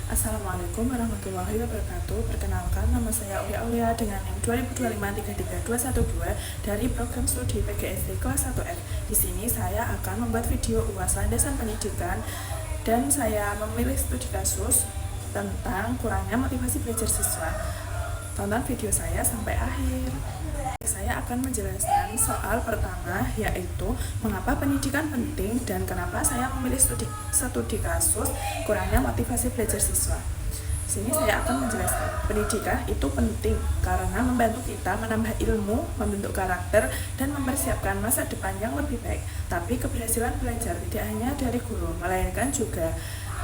Assalamualaikum warahmatullahi wabarakatuh. Perkenalkan, nama saya Aulia dengan NIM 2025333212 dari program studi PGSD kelas 1F. Di sini saya akan membuat video UAS landasan pendidikan dan saya memilih studi kasus tentang kurangnya motivasi belajar siswa. Tonton video saya sampai akhir. Saya akan menjelaskan soal pertama, yaitu mengapa pendidikan penting dan kenapa saya memilih studi kasus kurangnya motivasi belajar siswa. Di sini saya akan menjelaskan pendidikan itu penting karena membantu kita menambah ilmu, membentuk karakter, dan mempersiapkan masa depan yang lebih baik. Tapi keberhasilan belajar tidak hanya dari guru, melainkan juga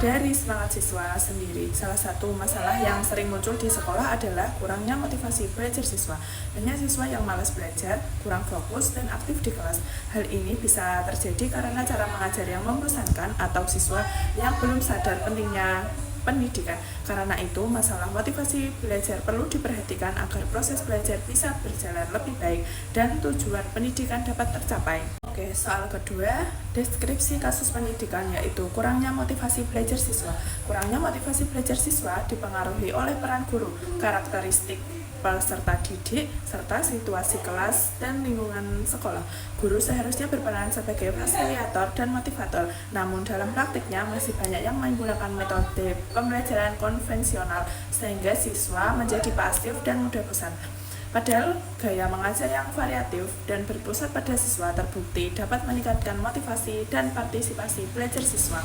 dari semangat siswa sendiri. Salah satu masalah yang sering muncul di sekolah adalah kurangnya motivasi belajar siswa. Banyak siswa yang malas belajar, kurang fokus, dan aktif di kelas. Hal ini bisa terjadi karena cara mengajar yang membosankan atau siswa yang belum sadar pentingnya pendidikan. Karena itu, masalah motivasi belajar perlu diperhatikan agar proses belajar bisa berjalan lebih baik dan tujuan pendidikan dapat tercapai. Oke, soal kedua, deskripsi kasus pendidikan yaitu kurangnya motivasi belajar siswa. Kurangnya motivasi belajar siswa dipengaruhi oleh peran guru, karakteristik peserta didik, serta situasi kelas dan lingkungan sekolah. Guru seharusnya berperan sebagai fasilitator dan motivator, namun dalam praktiknya masih banyak yang menggunakan metode pembelajaran konvensional sehingga siswa menjadi pasif dan mudah bosan. Padahal gaya mengajar yang variatif dan berpusat pada siswa terbukti dapat meningkatkan motivasi dan partisipasi belajar siswa.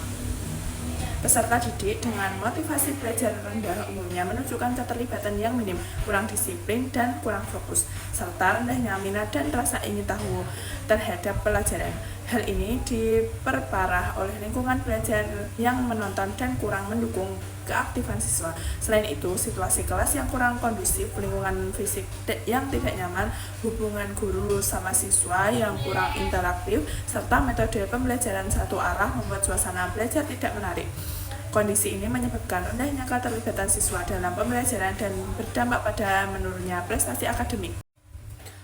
Peserta didik dengan motivasi belajar rendah umumnya menunjukkan keterlibatan yang minim, kurang disiplin dan kurang fokus, serta rendahnya minat dan rasa ingin tahu terhadap pelajaran. Hal ini diperparah oleh lingkungan belajar yang menonton dan kurang mendukung keaktifan siswa. Selain itu, situasi kelas yang kurang kondusif, lingkungan fisik yang tidak nyaman, hubungan guru sama siswa yang kurang interaktif, serta metode pembelajaran satu arah membuat suasana belajar tidak menarik. Kondisi ini menyebabkan rendahnya keterlibatan siswa dalam pembelajaran dan berdampak pada menurunnya prestasi akademik.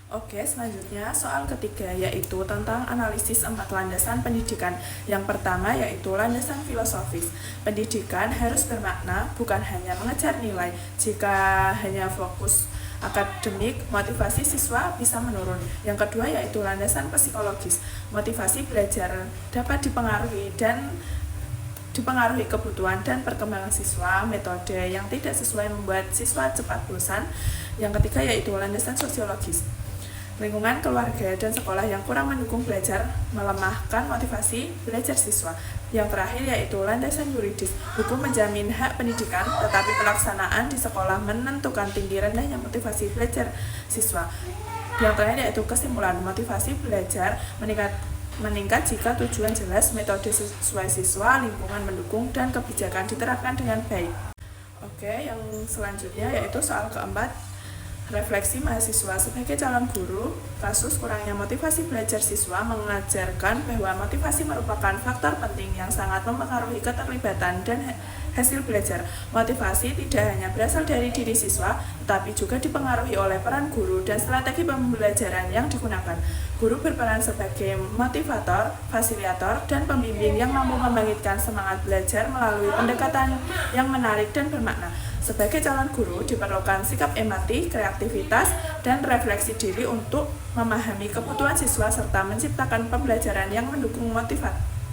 Oke, selanjutnya soal ketiga yaitu tentang analisis 4 landasan pendidikan. Yang pertama yaitu landasan filosofis. Pendidikan harus bermakna, bukan hanya mengejar nilai. Jika hanya fokus akademik, motivasi siswa bisa menurun. Yang kedua yaitu landasan psikologis. Motivasi belajar dapat dipengaruhi kebutuhan dan perkembangan siswa. Metode yang tidak sesuai membuat siswa cepat bosan. Yang ketiga yaitu landasan sosiologis. Lingkungan keluarga dan sekolah yang kurang mendukung belajar melemahkan motivasi belajar siswa. Yang terakhir yaitu landasan yuridis. Hukum menjamin hak pendidikan, tetapi pelaksanaan di sekolah menentukan tinggi rendahnya motivasi belajar siswa. Yang terakhir yaitu kesimpulan, motivasi belajar meningkat jika tujuan jelas, metode sesuai siswa, lingkungan mendukung, dan kebijakan diterapkan dengan baik. Oke, yang selanjutnya yaitu soal keempat, refleksi mahasiswa sebagai calon guru. Kasus kurangnya motivasi belajar siswa mengajarkan bahwa motivasi merupakan faktor penting yang sangat mempengaruhi keterlibatan dan hasil belajar. Motivasi tidak hanya berasal dari diri siswa, tetapi juga dipengaruhi oleh peran guru dan strategi pembelajaran yang digunakan. Guru berperan sebagai motivator, fasilitator, dan pembimbing yang mampu membangkitkan semangat belajar melalui pendekatan yang menarik dan bermakna. Sebagai calon guru, diperlukan sikap empati, kreativitas, dan refleksi diri untuk memahami kebutuhan siswa serta menciptakan pembelajaran yang mendukung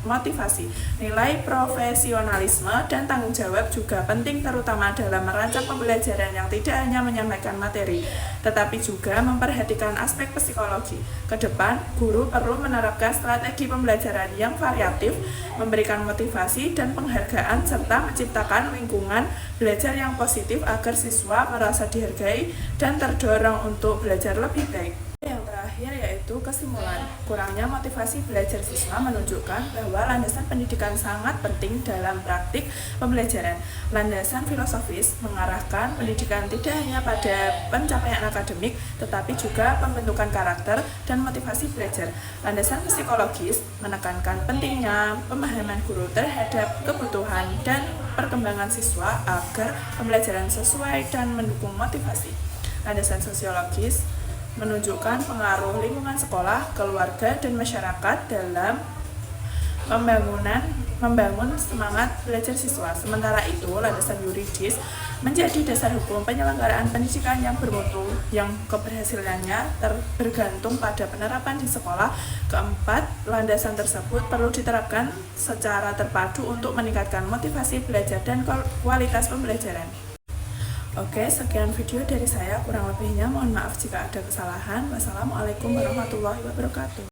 motivasi. Nilai profesionalisme dan tanggung jawab juga penting, terutama dalam merancang pembelajaran yang tidak hanya menyampaikan materi, tetapi juga memperhatikan aspek psikologi. Kedepan, guru perlu menerapkan strategi pembelajaran yang variatif, memberikan motivasi dan penghargaan, serta menciptakan lingkungan belajar yang positif agar siswa merasa dihargai dan terdorong untuk belajar lebih baik. Yang terakhir yaitu kesimpulan. Kurangnya motivasi belajar siswa menunjukkan bahwa landasan pendidikan sangat penting dalam praktik pembelajaran. Landasan filosofis mengarahkan pendidikan tidak hanya pada pencapaian akademik, tetapi juga pembentukan karakter dan motivasi belajar. Landasan psikologis menekankan pentingnya pemahaman guru terhadap kebutuhan dan perkembangan siswa agar pembelajaran sesuai dan mendukung motivasi. Landasan sosiologis menunjukkan pengaruh lingkungan sekolah, keluarga, dan masyarakat dalam pembangunan membangun semangat belajar siswa. Sementara itu, landasan yuridis menjadi dasar hukum penyelenggaraan pendidikan yang bermutu, yang keberhasilannya bergantung pada penerapan di sekolah. Keempat, landasan tersebut perlu diterapkan secara terpadu untuk meningkatkan motivasi belajar dan kualitas pembelajaran. Oke, sekian video dari saya. Kurang lebihnya mohon maaf jika ada kesalahan. Wassalamualaikum warahmatullahi wabarakatuh.